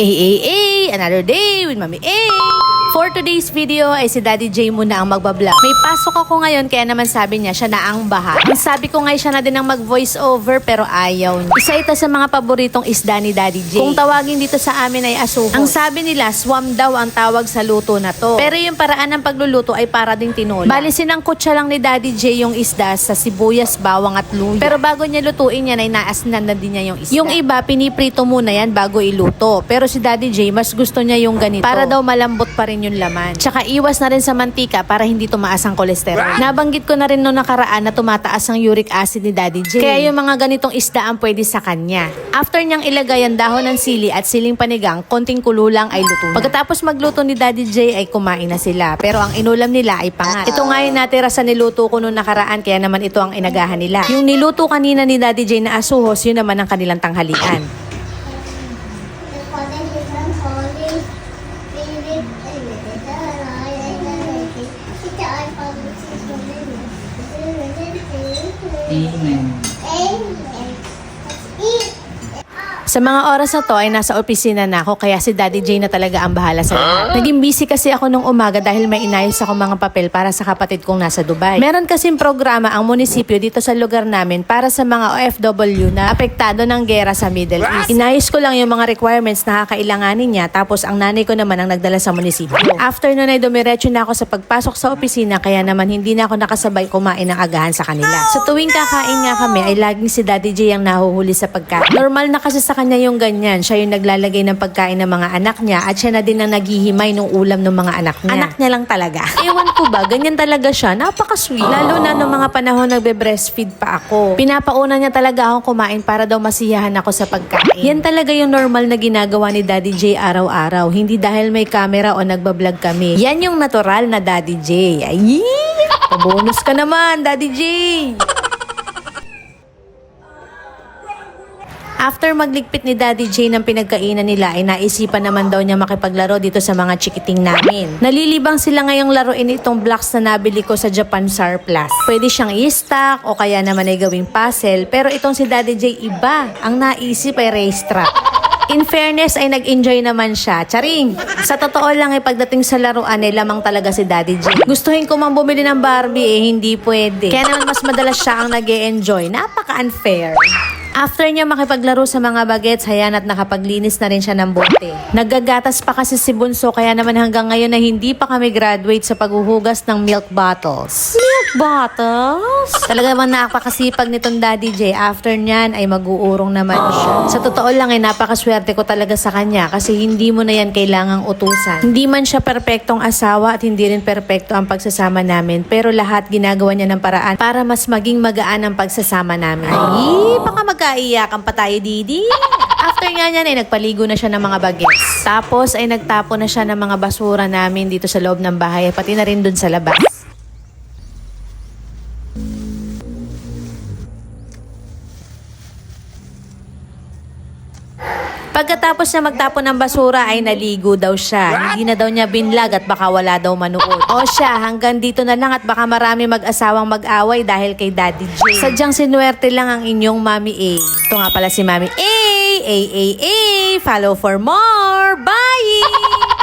Another day with Mami A. For today's video ay si Daddy J muna ang magbablog. May pasok ako ngayon kaya naman sabi niya siya na ang bahala. Ang sabi ko ngay siya na din ang mag-voice over pero ayaw niya. Isa ito sa mga paboritong isda ni Daddy J. Kung tawagin dito sa amin ay asuhos. Ang sabi nila swam daw ang tawag sa luto na to. Pero yung paraan ng pagluluto ay para ding tinola. Bali sinangkot siya lang ni Daddy J yung isda sa sibuyas, bawang at luya. Pero bago niya lutuin yan ay naasnan na din niya yung isda. Yung iba piniprito muna yan bago iluto. Pero si Daddy J mas gusto niya yung ganito. Para daw malambot pa rin yung laman. Tsaka iwas na rin sa mantika para hindi tumaas ang kolesterol. Nabanggit ko na rin noong nakaraan na tumataas ang uric acid ni Daddy J. Kaya yung mga ganitong isda ang pwede sa kanya. After niyang ilagay ang dahon ng sili at siling panigang, konting kulo lang ay luto na. Pagkatapos magluto ni Daddy J ay kumain na sila. Pero ang inulam nila ay pangat. Ito nga yung natira sa niluto ko noong nakaraan kaya naman ito ang inagahan nila. Yung niluto kanina ni Daddy J na asuhos, yun naman ang kanilang tanghalian. Amen. Sa mga oras na to ay nasa opisina na ako kaya si Daddy J na talaga ang bahala sa lahat. Naging busy kasi ako nung umaga dahil may inayos ako mga papel para sa kapatid kong nasa Dubai. Meron kasing programa ang munisipyo dito sa lugar namin para sa mga OFW na apektado ng gera sa Middle East. Inayos ko lang yung mga requirements na kakailanganin niya tapos ang nanay ko naman ang nagdala sa munisipyo. After nun ay dumiretso na ako sa pagpasok sa opisina kaya naman hindi na ako nakasabay kumain ng agahan sa kanila. Sa tuwing kakain nga kami ay laging si Daddy J ang nahuhuli sa pagkain. Normal na kasi sa kanya yung ganyan. Siya yung naglalagay ng pagkain ng mga anak niya at siya na din ang naghihimay ng ulam ng mga anak niya. Anak niya lang talaga. Ewan ko ba, ganyan talaga siya. Napaka-sweet. Lalo na nung mga panahon nagbe-breastfeed pa ako. Pinapauna niya talaga akong kumain para daw masiyahan ako sa pagkain. Yan talaga yung normal na ginagawa ni Daddy J araw-araw. Hindi dahil may camera o nagbablog kami. Yan yung natural na Daddy J. Ay! Pabonus ka naman, Daddy J! After magligpit ni Daddy J ng pinagkainan nila ay naisipan naman daw niya makipaglaro dito sa mga chikiting namin. Nalilibang sila ngayong laruin itong blocks na nabili ko sa Japan Surplus. Pwede siyang i-stack o kaya naman ay gawing puzzle pero itong si Daddy J iba. Ang naisip ay racetrack. In fairness ay nag-enjoy naman siya. Charing! Sa totoo lang ay pagdating sa laruan ay lamang talaga si Daddy J. Gustuhin ko mang bumili ng Barbie eh hindi pwede. Kaya naman mas madalas siya ang nag-e-enjoy. Napaka-unfair. After niya makipaglaro sa mga bagets, hayan at nakapaglinis na rin siya ng bote. Naggagatas pa kasi si Bunso kaya naman hanggang ngayon na hindi pa kami graduate sa paghuhugas ng milk bottles. Milk bottles? Talaga bang napakasipag nitong Daddy J. After niyan ay mag-uurong naman siya. Sa totoo lang ay napakaswerte ko talaga sa kanya kasi hindi mo na yan kailangang utusan. Hindi man siya perpektong asawa at hindi rin perpekto ang pagsasama namin pero lahat ginagawa niya ng paraan para mas maging magaan ang pagsasama namin. Ay, baka magkaiyakan pa tayo, Didi. After nga niyan ay nagpaligo na siya ng mga bagets. Tapos ay nagtapo na siya ng mga basura namin dito sa loob ng bahay pati na rin dun sa labas. Pagkatapos niya magtapon ng basura ay naligo daw siya. Hindi na daw niya binlag at baka wala daw manood. O siya, hanggang dito na lang at baka marami mag-asawang mag-away dahil kay Daddy J. Sadyang sinuwerte lang ang inyong Mami A. Ito nga pala si Mami A. Follow for more. Bye!